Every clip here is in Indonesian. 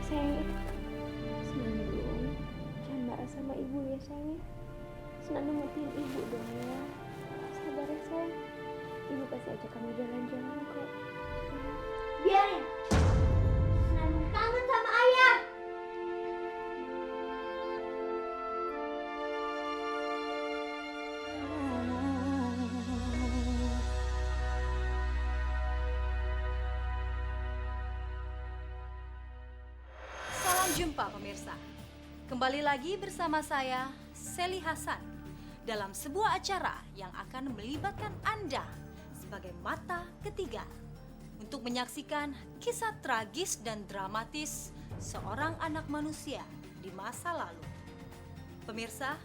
Sayang, Senandung, jangan marah sama ibu ya sayang ya. Senandung ngertiin ibu dong ya. Sabar ya sayang. Ibu pasti ajak kamu jalan-jalan kok. Biarin. Senandung kangen sama ayah. Salam jumpa pemirsa. Kembali lagi bersama saya, Sally Hasan, dalam sebuah acara yang akan melibatkan Anda sebagai mata ketiga untuk menyaksikan kisah tragis dan dramatis seorang anak manusia di masa lalu. Pemirsa,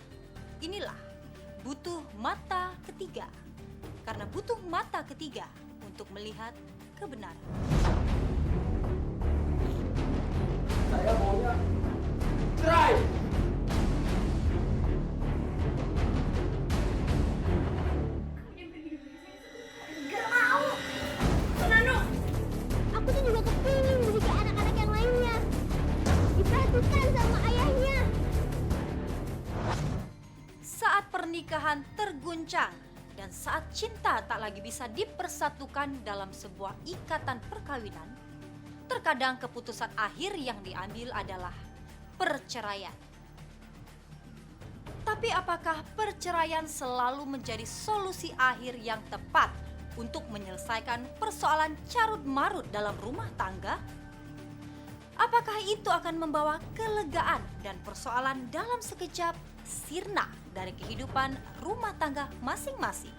inilah butuh mata ketiga, karena butuh mata ketiga untuk melihat kebenaran. Saya maunya cerai. Gak mau. Senandung. Aku tuh juga kepingin jadi kayak anak-anak yang lainnya. Diperhatikan sama ayahnya. Saat pernikahan terguncang dan saat cinta tak lagi bisa dipersatukan dalam sebuah ikatan perkawinan, terkadang keputusan akhir yang diambil adalah perceraian. Tapi apakah perceraian selalu menjadi solusi akhir yang tepat untuk menyelesaikan persoalan carut-marut dalam rumah tangga? Apakah itu akan membawa kelegaan dan persoalan dalam sekejap sirna dari kehidupan rumah tangga masing-masing?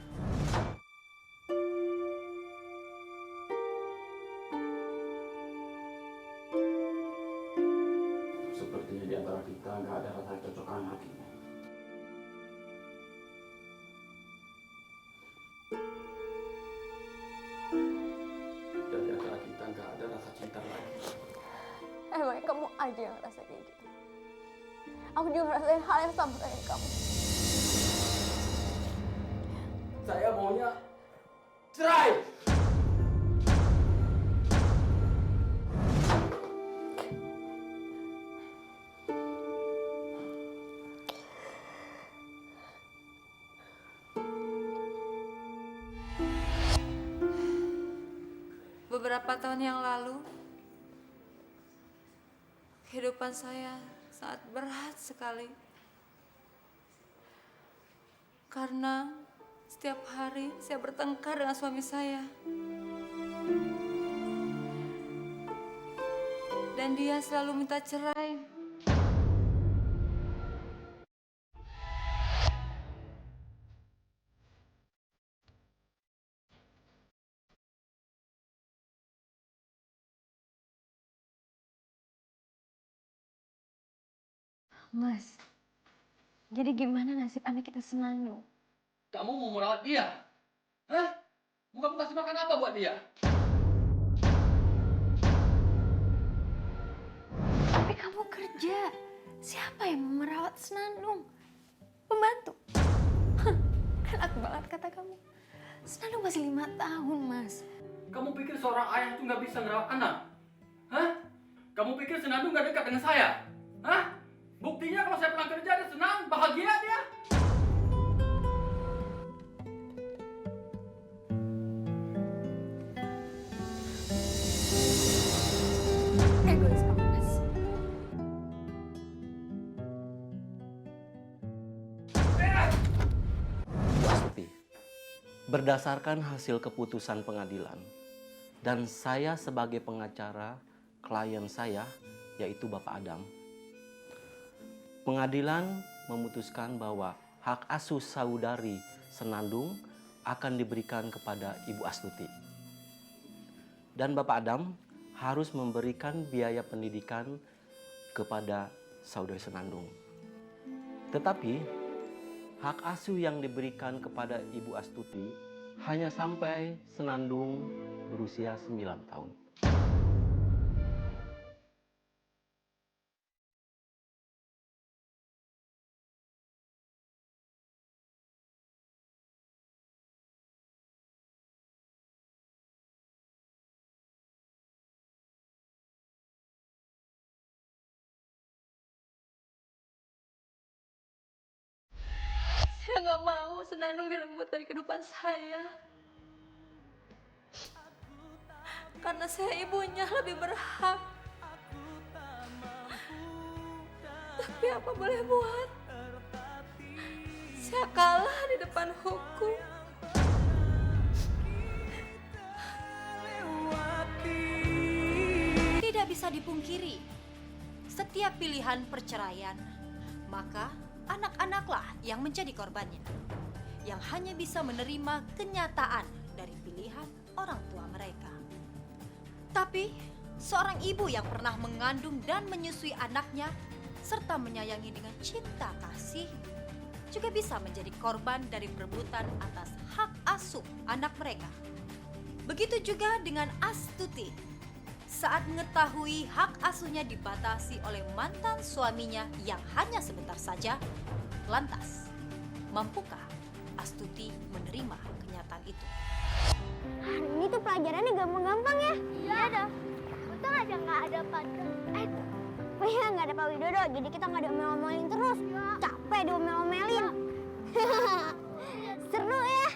Sepertinya di antara kita nggak ada rasa kecocokan lagi. Dan di antara kita nggak ada rasa cinta lagi. Emang kamu aja yang ngerasa kayak gitu. Aku juga ngerasain hal yang sama kayak kamu. Saya maunya cerai. Beberapa tahun yang lalu, kehidupan saya sangat berat sekali. Karena setiap hari saya bertengkar dengan suami saya. Dan dia selalu minta cerai. Mas, jadi gimana nasib anak kita Senandung? Kamu mau merawat dia? Hah? Mau kamu kasih makan apa buat dia? Tapi kamu kerja. Siapa yang mau merawat Senandung? Pembantu. Hah, enak banget kata kamu. Senandung masih 5 tahun, Mas. Kamu pikir seorang ayah itu nggak bisa ngerawat anak? Hah? Kamu pikir Senandung nggak dekat dengan saya? Hah? Buktinya kalau saya pulang kerja dia senang, bahagia dia. Egois kamu, Mas. Bu Astuti, berdasarkan hasil keputusan pengadilan dan saya sebagai pengacara klien saya, yaitu Bapak Adam, pengadilan memutuskan bahwa hak asuh saudari Senandung akan diberikan kepada Ibu Astuti. Dan Bapak Adam harus memberikan biaya pendidikan kepada saudari Senandung. Tetapi hak asuh yang diberikan kepada Ibu Astuti hanya sampai Senandung berusia 9 tahun. Saya nggak mau Senandung direnggut dari kehidupan saya. Karena saya ibunya lebih berhak. Tapi apa boleh buat? Saya kalah di depan hukum. Tidak bisa dipungkiri, setiap pilihan perceraian, maka anak-anaklah yang menjadi korbannya, yang hanya bisa menerima kenyataan dari pilihan orang tua mereka. Tapi, seorang ibu yang pernah mengandung dan menyusui anaknya, serta menyayangi dengan cinta kasih, juga bisa menjadi korban dari perebutan atas hak asuh anak mereka. Begitu juga dengan Astuti. Saat mengetahui hak asuhnya dibatasi oleh mantan suaminya yang hanya sebentar saja, lantas, mampukah Astuti menerima kenyataan itu? Hari ini tuh pelajarannya gampang-gampang ya. Iya dong. Untung aja nggak ada iya nggak ada Pak Widodo, jadi kita nggak diomel-omelin terus. Capek diomel-omelin. Seru ya.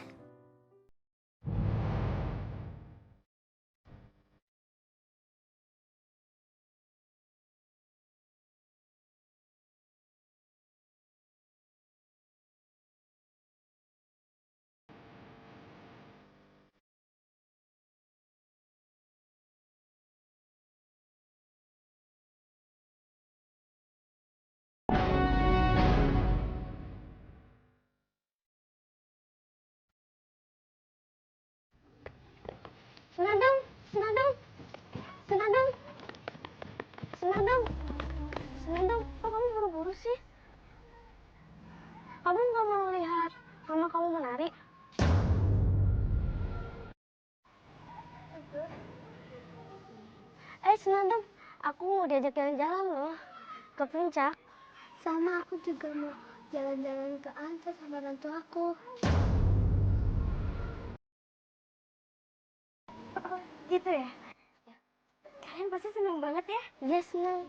Senandung, Senandung, Senandung, Senandung, Senandung, kok kamu buru-buru sih? Kamu nggak mau lihat mama kamu menari? Senandung, aku mau diajak jalan-jalan loh ke puncak. Sama aku juga mau jalan-jalan ke Anta sama orang tua aku. Oh, gitu ya? Kalian pasti seneng banget ya? Iya, seneng.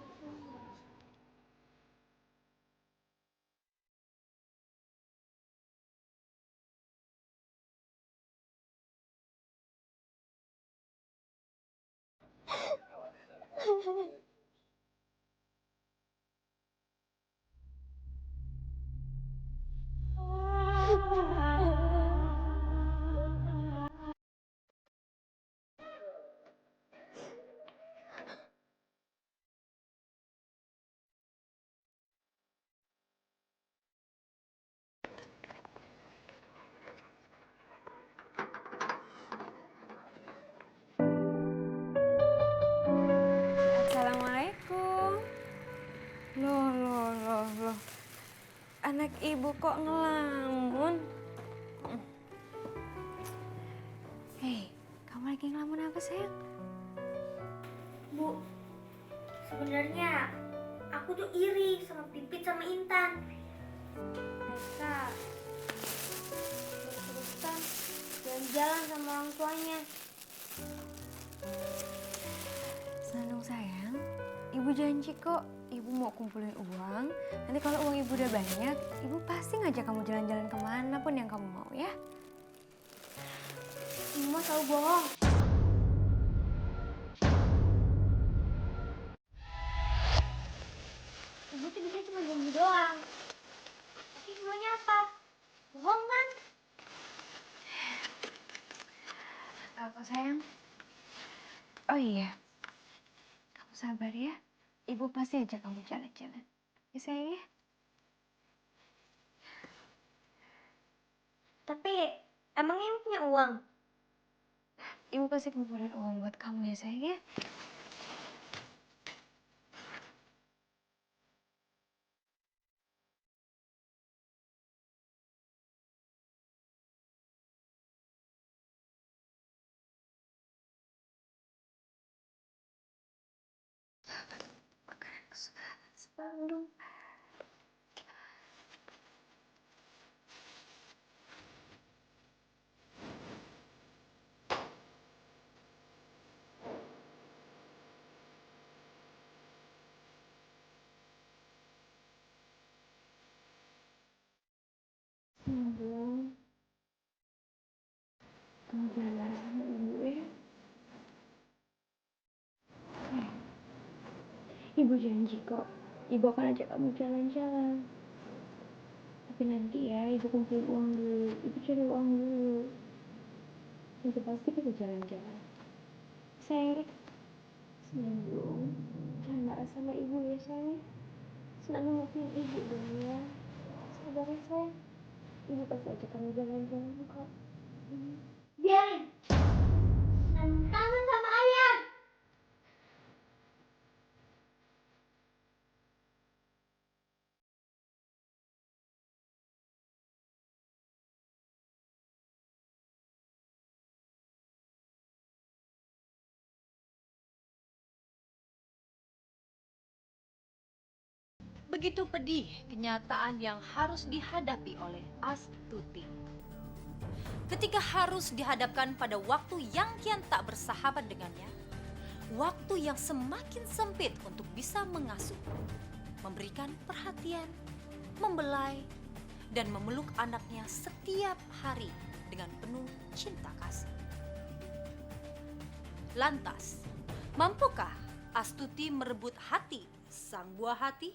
Assalamualaikum. Loh. Anak ibu kok ngelamun? Hei, kamu lagi ngelamun apa, sayang? Bu, sebenarnya aku tuh iri sama Pipit sama Intan. Mereka terus-terusan jalan-jalan sama orang tuanya. Senandung sayang, ibu janji kok ibu mau kumpulin uang. Nanti kalau uang ibu udah banyak, ibu pasti ngajak kamu jalan-jalan kemana pun yang kamu mau ya. Mama selalu bohong. Ibu tuh bisa cuma janji doang. Tapi semuanya apa? Bohong kan? Apa sayang? Oh iya, kamu sabar ya. Ibu pasti ajak kamu jalan-jalan. Ya sayang ya? Tapi emangnya ibu punya uang? Ibu pasti kumpulin uang buat kamu ya sayang ya. Makanan kesukaan Senandung. Senandung, kamu jangan marah sama ibu ya. Ibu janji kok, ibu akan ajak kamu jalan-jalan. Tapi nanti ya, ibu kumpulin uang dulu, ibu cari uang dulu. Itu pasti kita jalan-jalan. Sayang, Senandung, jangan marah sama ibu ya sayang. Senandung ngertiin ibu dong ya. Sabar ya sayang. Ibu pasti ajak kamu jalan-jalan kok. Biarin. Senandung kangen sama ayah. Begitu pedih kenyataan yang harus dihadapi oleh Astuti. Ketika harus dihadapkan pada waktu yang kian tak bersahabat dengannya, waktu yang semakin sempit untuk bisa mengasuh, memberikan perhatian, membelai, dan memeluk anaknya setiap hari dengan penuh cinta kasih. Lantas, mampukah Astuti merebut hati sang buah hati?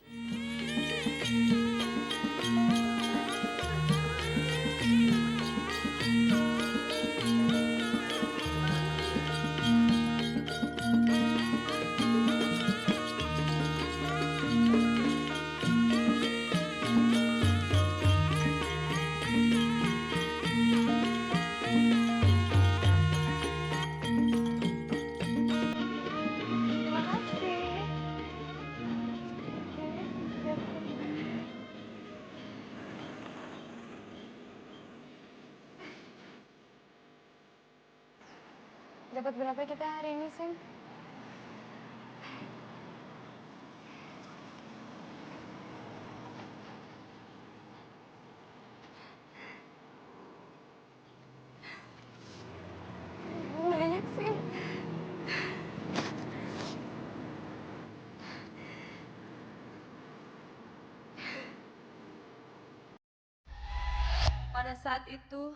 Dapat berapa kita hari ini, Sam? Banyak, Sam. Pada saat itu,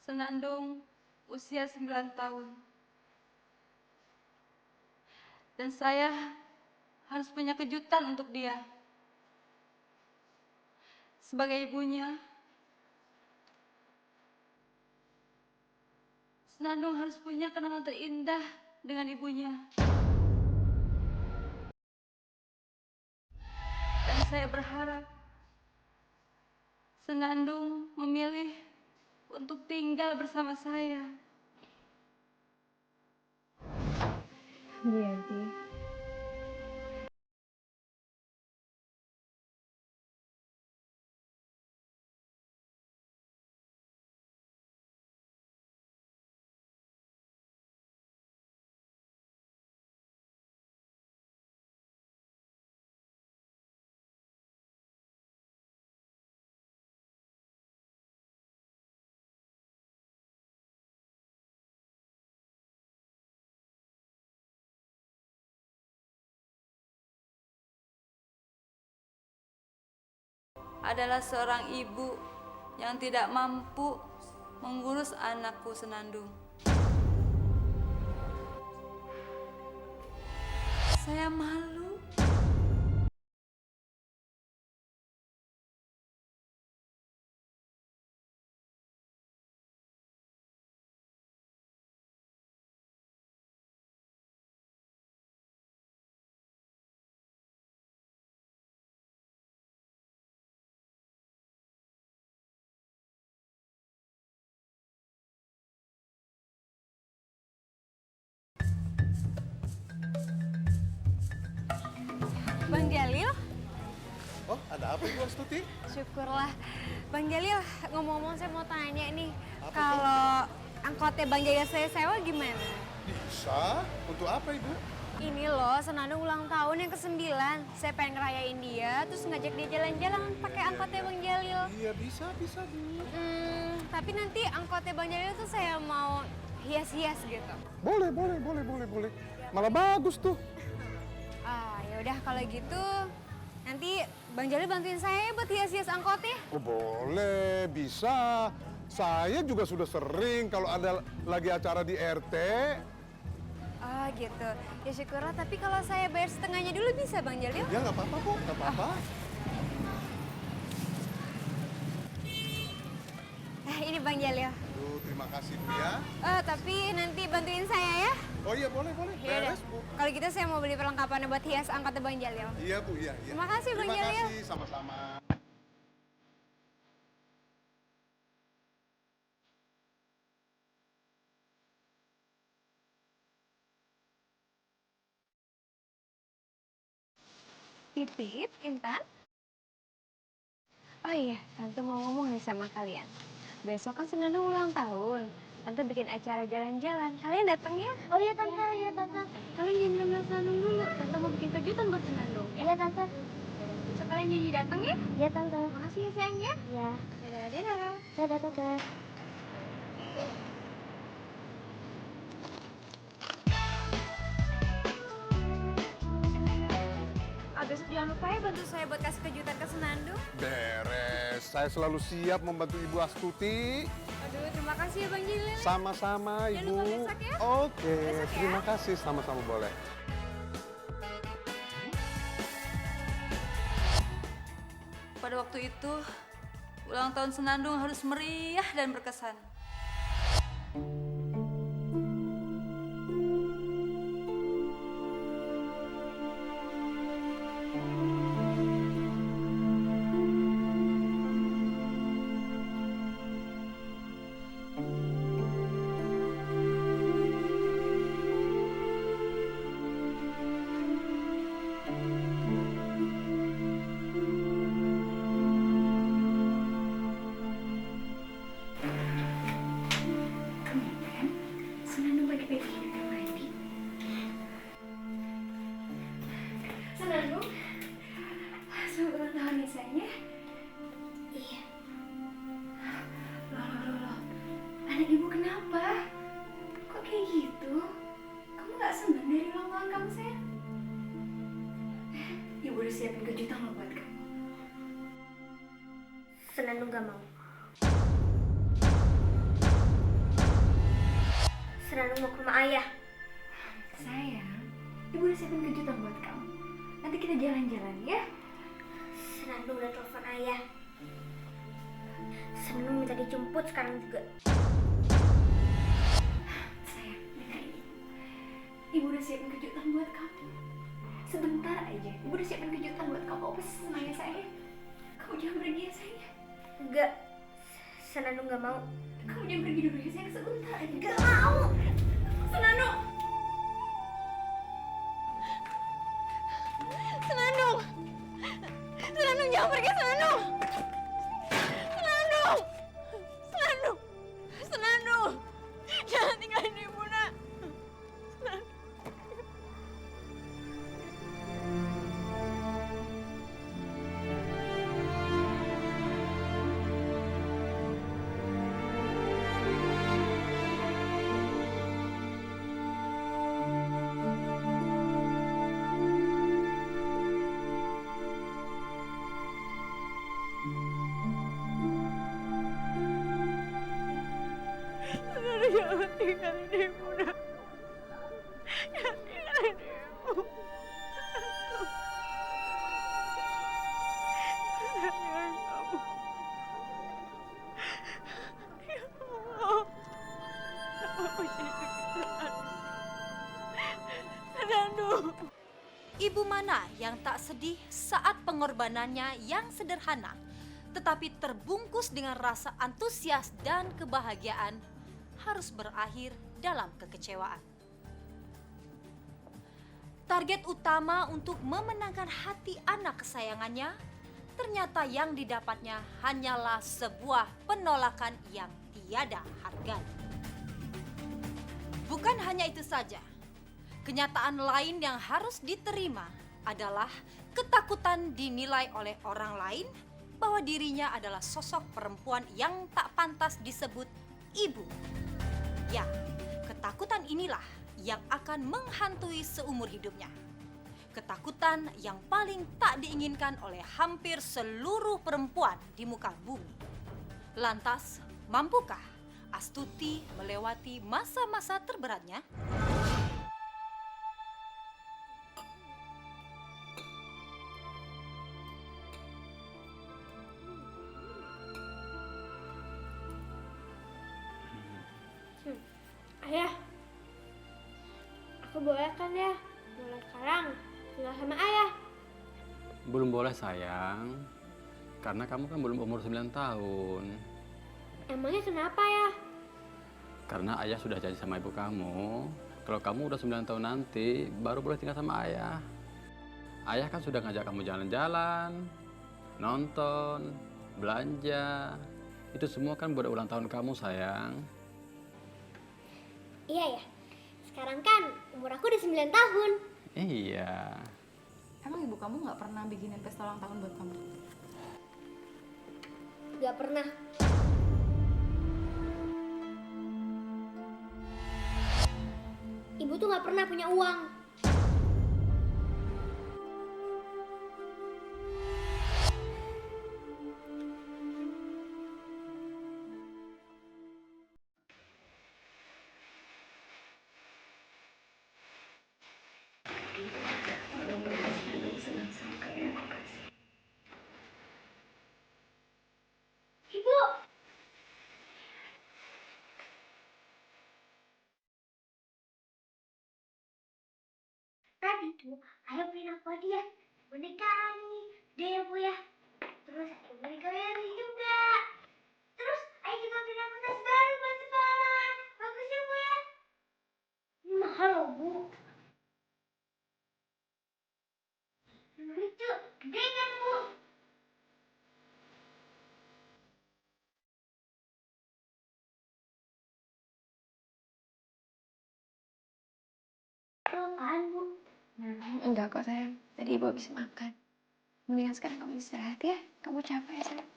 Senandung usia 9 tahun. Dan saya harus punya kejutan untuk dia. Sebagai ibunya, Senandung harus punya kenangan terindah dengan ibunya. Dan saya berharap Senandung memilih untuk tinggal bersama saya. Iya, Di. Adalah seorang ibu yang tidak mampu mengurus anakku Senandung. Saya malu. Bang Jalil, Oh, ada apa Ibu Astuti? syukurlah. Bang Jalil, ngomong-ngomong saya mau tanya nih, Apa kalau angkotnya Bang Jalil saya sewa gimana? Bisa. Untuk apa Ibu? Ini loh, Senandung ulang tahun yang ke-9. Saya pengen ngerayain dia, terus ngajak dia jalan-jalan pakai angkotnya Bang Jalil. Iya, bisa Bu. Tapi nanti angkotnya Bang Jalil tuh saya mau hias-hias gitu. Boleh. Malah bagus tuh. Ah, ya udah kalau gitu Nanti Bang Jalil bantuin saya buat hias-hias angkotnya. Oh boleh, bisa. Saya juga sudah sering kalau ada lagi acara di RT. Oh gitu, ya syukurlah. Tapi kalau saya bayar setengahnya dulu bisa Bang Jalil? Ya nggak apa-apa kok, nggak apa-apa. Ini Bang Jalil. Aduh, terima kasih Bu ya. Tapi nanti bantuin saya ya. Oh iya boleh, boleh. Yaudah. Beres Bu. Kalau gitu saya mau beli perlengkapan buat hias angkotnya Bang Jalil. Iya Bu, iya. Iya. Terima kasih, Bang Jalil. Terima kasih, sama-sama. Titip, Intan. Oh iya, Tante mau ngomong nih sama kalian. Besok kan Senandung ulang tahun. Tante bikin acara jalan-jalan. Kalian datang ya? Oh iya Tante, iya Tante. Kalian jangan bilang Senandung dulu. Tante mau bikin kejutan buat Senandung. Iya Tante. Sekalian janji datang ya? Iya Tante. Makasih ya sayang ya. Iya. Dadah. Dadah Tante. Besok jangan lupa ya bantu saya buat kasih kejutan ke Senandung. Beres. Saya selalu siap membantu Ibu Astuti. Aduh, terima kasih ya Bang Jalil. Sama-sama Jangan Ibu. lupa besok ya. Oke, Besok ya. terima kasih. Sama-sama boleh. Pada waktu itu, ulang tahun Senandung harus meriah dan berkesan. Senandung baik-baik aja di kamar mandi. Senandung, selamat ulang tahun ya sayang ya. Iya. Loh. Anak ibu kenapa? Kok kayak gitu? Kamu gak senang dari ulang tahun kamu sayang? Ibu udah siapin kejutan loh buat kamu. Senandung gak mau. Senandung mau ke rumah ayah. Sayang, ibu udah siapin kejutan buat kamu. Nanti kita jalan-jalan ya. Senandung udah telepon ayah. Senandung minta dijemput sekarang juga. Sayang, dengerin ibu. Ibu udah siapin kejutan buat kamu. Sebentar aja, ibu udah siapin kejutan buat kamu. Apa sih semuanya sayang? Kamu jangan pergi ya sayang. Enggak. Senandung gak mau. Kamu jangan pergi dulu ya sayang, sebentar aja. Gak mau. Senandung! Senandung! Senandung jangan pergi Senandung! Senandung! Senandung! Senandung! Jangan tinggalin ibu nak! Senandung jangan tinggalin ibu nak! Jangan tinggalin ibu! Sayang kamu. Ya Allah. Aku jadi kegilaan. Senandung. Ibu mana yang tak sedih saat pengorbanannya yang sederhana, tetapi terbungkus dengan rasa antusias dan kebahagiaan, harus berakhir dalam kekecewaan. Target utama untuk memenangkan hati anak kesayangannya, ternyata yang didapatnya hanyalah sebuah penolakan yang tiada harga. Bukan hanya itu saja, kenyataan lain yang harus diterima adalah ketakutan dinilai oleh orang lain bahwa dirinya adalah sosok perempuan yang tak pantas disebut ibu. Ya, ketakutan inilah yang akan menghantui seumur hidupnya. Ketakutan yang paling tak diinginkan oleh hampir seluruh perempuan di muka bumi. Lantas, mampukah Astuti melewati masa-masa terberatnya? Ayah, aku boleh kan ya mulai sekarang tinggal sama ayah? Belum boleh sayang, karena kamu kan belum umur 9 tahun. Emangnya kenapa ya? Karena ayah sudah janji sama ibu kamu, kalau kamu udah 9 tahun nanti, baru boleh tinggal sama ayah. Ayah kan sudah ngajak kamu jalan-jalan, nonton, belanja. Itu semua kan buat ulang tahun kamu, sayang. Iya ya, sekarang kan umur aku udah 9 tahun. Iya. Emang ibu kamu nggak pernah bikinin pesta ulang tahun buat kamu? Gak pernah. Ibu tuh gak pernah punya uang. Ibu! Tadi tuh ayah beliin aku dia boneka nih dia ya bu ya. Terus ayah boneka Meli juga. Terus ayah juga beliin aku tas baru buat sekolah. Bagus ya bu ya. Mahal loh bu. Lucu, gede kan bu? Apaan bu? Enggak kok sayang, tadi ibu habis makan. Mendingan sekarang kamu istirahat ya, kamu capek ya sayang.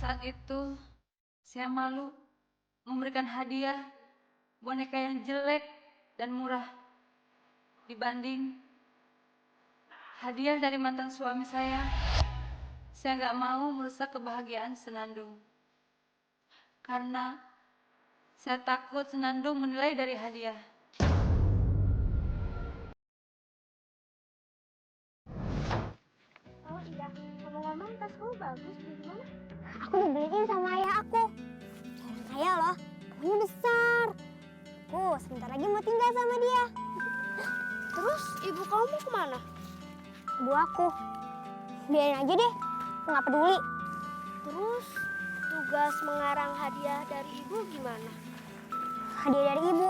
Saat itu, saya malu memberikan hadiah boneka yang jelek dan murah dibanding hadiah dari mantan suami saya. Saya nggak mau merusak kebahagiaan Senandung. Karena saya takut Senandung menilai dari hadiah. Oh iya, ngomong-ngomong tas kamu bagus beli di mana? Aku dibeliin sama ayah aku. Orang kaya loh, kamu besar. Aku sebentar lagi mau tinggal sama dia. Terus ibu kamu mau kemana? Ibu aku. Biarin aja deh, aku nggak peduli. Terus tugas mengarang hadiah dari ibu gimana? Hadiah dari ibu?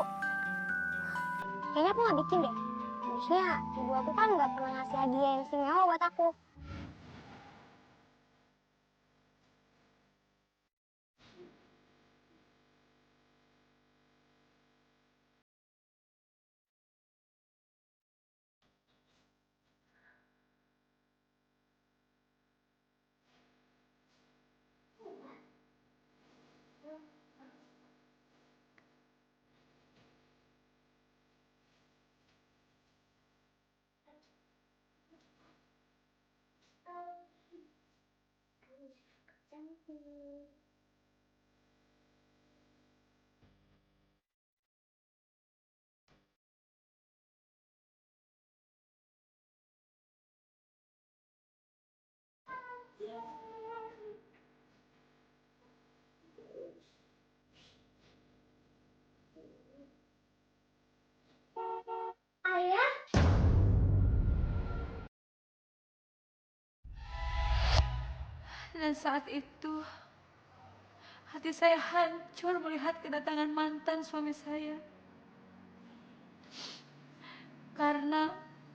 Kayaknya aku nggak bikin deh. Maksudnya ibu aku kan nggak pernah ngasih hadiah yang istimewa buat aku. Ayah? Dan saat itu, hati saya hancur melihat kedatangan mantan suami saya. Karena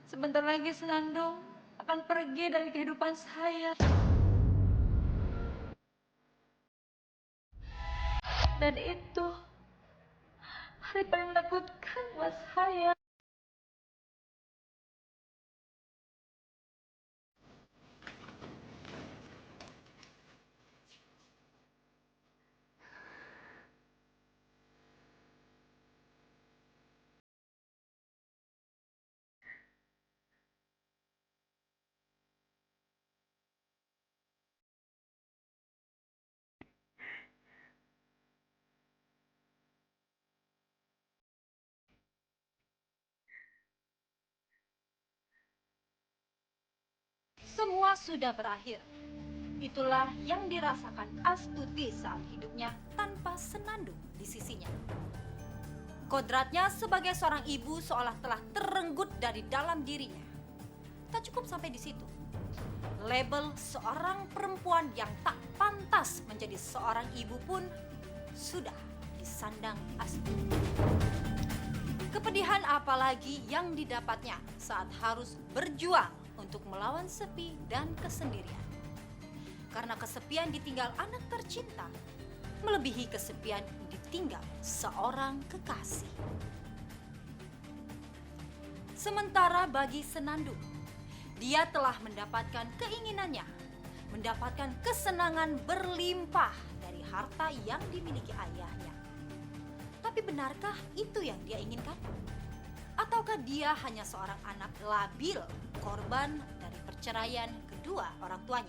Sebentar lagi Senandung akan pergi dari kehidupan saya. Dan itu hari paling menakutkan buat saya. Semua sudah berakhir. Itulah yang dirasakan Astuti saat hidupnya tanpa Senandung di sisinya. Kodratnya sebagai seorang ibu seolah telah terenggut dari dalam dirinya. Tak cukup sampai di situ. Label seorang perempuan yang tak pantas menjadi seorang ibu pun sudah disandang Astuti. Kepedihan apalagi yang didapatnya saat harus berjuang untuk melawan sepi dan kesendirian. Karena kesepian ditinggal anak tercinta melebihi kesepian ditinggal seorang kekasih. Sementara bagi Senandung, dia telah mendapatkan keinginannya, mendapatkan kesenangan berlimpah dari harta yang dimiliki ayahnya. Tapi benarkah itu yang dia inginkan? Ataukah dia hanya seorang anak labil, korban dari perceraian kedua orang tuanya?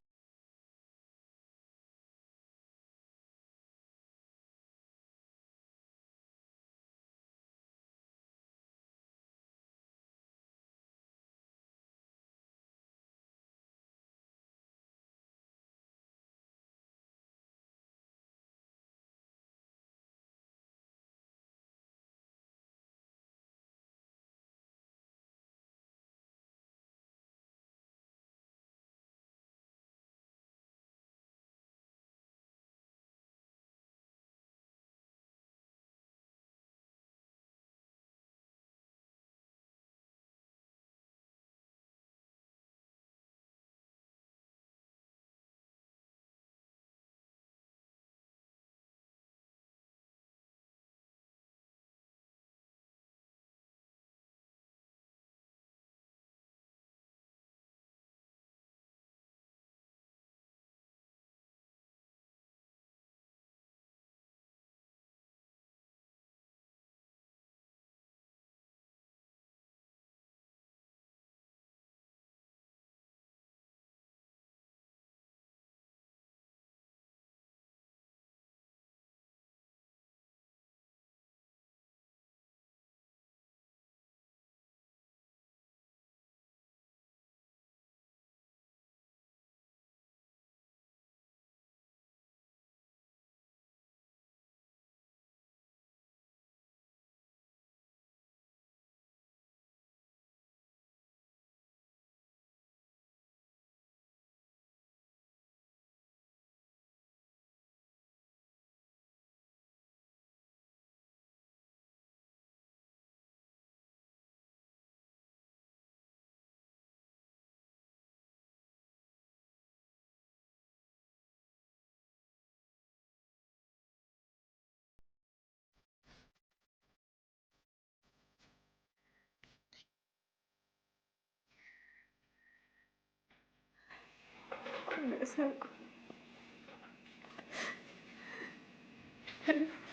Nggak sanggup.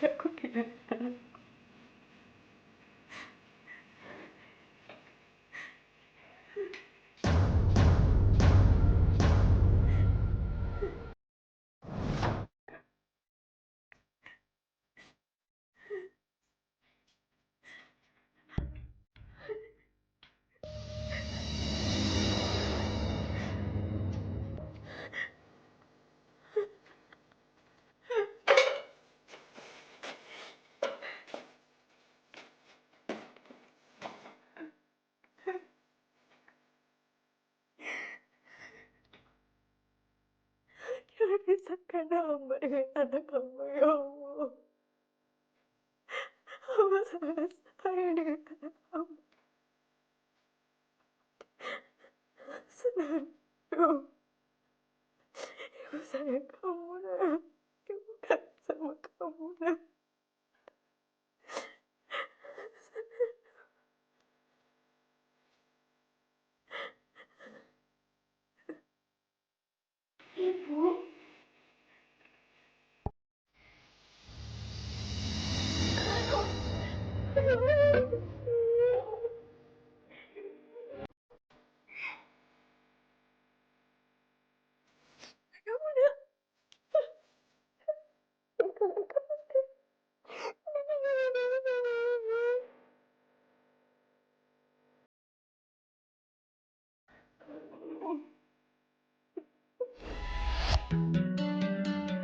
Aku kehilangan. Jangan pisahkan hamba dengan anak hamba, ya Allah. Hamba sangat sayang dengan anak hamba. Aduh. Ibu sayang kamu, Nak. Ibu kangen sama kamu, Nak. Ibu. Kamu udah.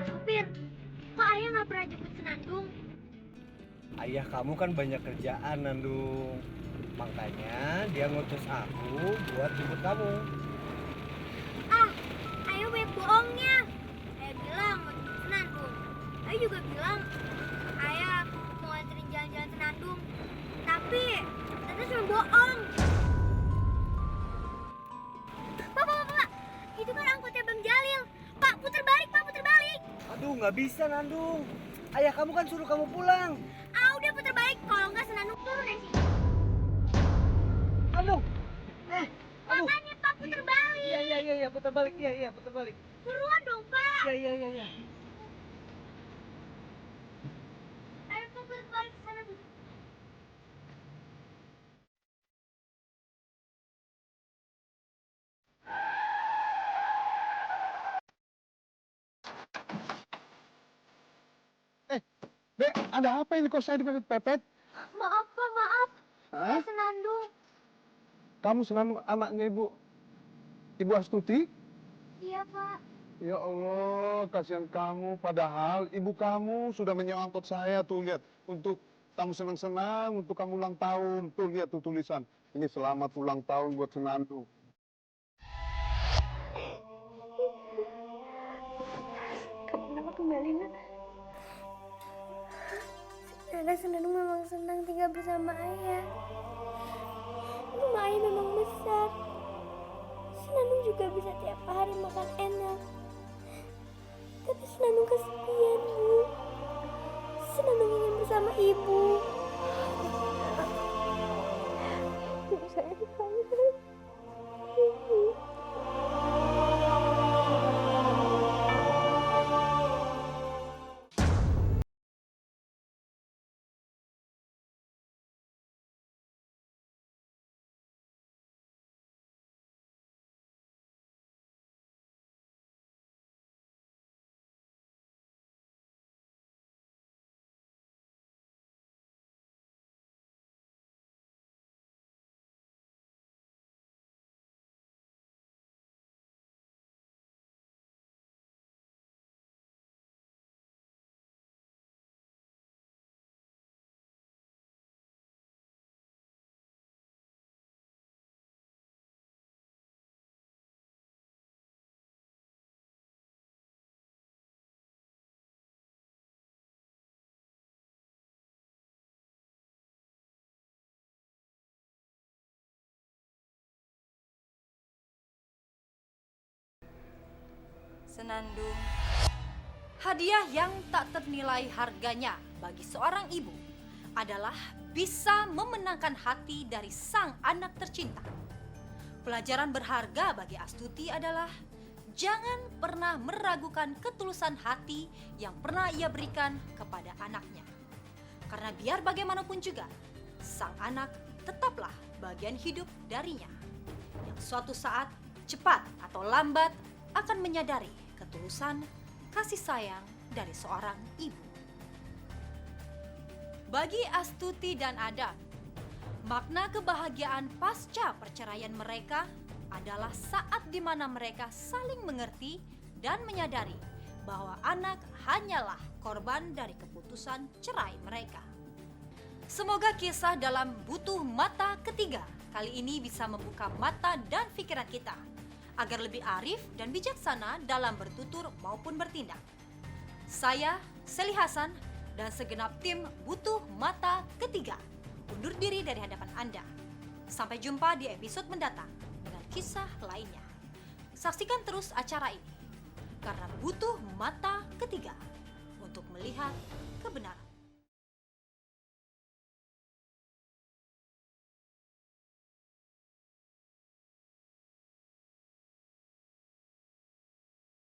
Sopir, kok ayah nggak pernah jemput Senandung? Ayah kamu kan banyak kerjaan, Nandung. Makanya dia ngutus aku buat jemput kamu. Ah, ayah banyak bohongnya. Ayah bilang mau jemput Senandung. Ayah juga bilang ayah mau nganterin jalan-jalan Senandung. Tapi ternyata cuma bohong. Pak, itu kan angkotnya Bang Jalil. Pak, puter balik, Pak, puter balik. Aduh, nggak bisa, Nandung. Ayah kamu kan suruh kamu pulang. Ah, udah puter balik. Kalau nggak Senandung turun dari sini. Nandung, aduh. Makanya Pak puter balik. Iya, putar balik. Iya, putar balik. Buruan dong, Pak. Iya. Ayo Pak, puter balik ke sana. Dek, ada apa ini kok saya dipepet-pepet? Maaf, Pak, maaf. Hah? Senandung. Kamu senang anaknya Ibu Astuti? Iya, Pak. Ya Allah, kasihan kamu. Padahal ibu kamu sudah menyewa angkot saya tuh, lihat. Untuk kamu senang-senang, untuk kamu ulang tahun. Tuh, lihat tuh tulisan. Ini selamat ulang tahun buat Senandung. Kamu kenapa kembali, Nak? Sebenarnya Senandung memang senang tinggal bersama ayah. Rumah ayah memang besar. Senandung juga bisa tiap hari makan enak. Tapi Senandung kesepian, Bu. Senandung ingin bersama ibu. Ibu sayang kamu. Ibu. Senandung, hadiah yang tak ternilai harganya bagi seorang ibu adalah bisa memenangkan hati dari sang anak tercinta. Pelajaran berharga bagi Astuti adalah jangan pernah meragukan ketulusan hati yang pernah ia berikan kepada anaknya. Karena biar bagaimanapun juga, sang anak tetaplah bagian hidup darinya, yang suatu saat cepat atau lambat akan menyadari ketulusan kasih sayang dari seorang ibu. Bagi Astuti dan Adam, makna kebahagiaan pasca perceraian mereka adalah saat di mana mereka saling mengerti dan menyadari bahwa anak hanyalah korban dari keputusan cerai mereka. Semoga kisah dalam Butuh Mata Ketiga kali ini bisa membuka mata dan pikiran kita agar lebih arif dan bijaksana dalam bertutur maupun bertindak. Saya, Seli Hasan, dan segenap tim Butuh Mata Ketiga undur diri dari hadapan Anda. Sampai jumpa di episode mendatang dengan kisah lainnya. Saksikan terus acara ini, karena butuh mata ketiga untuk melihat kebenaran.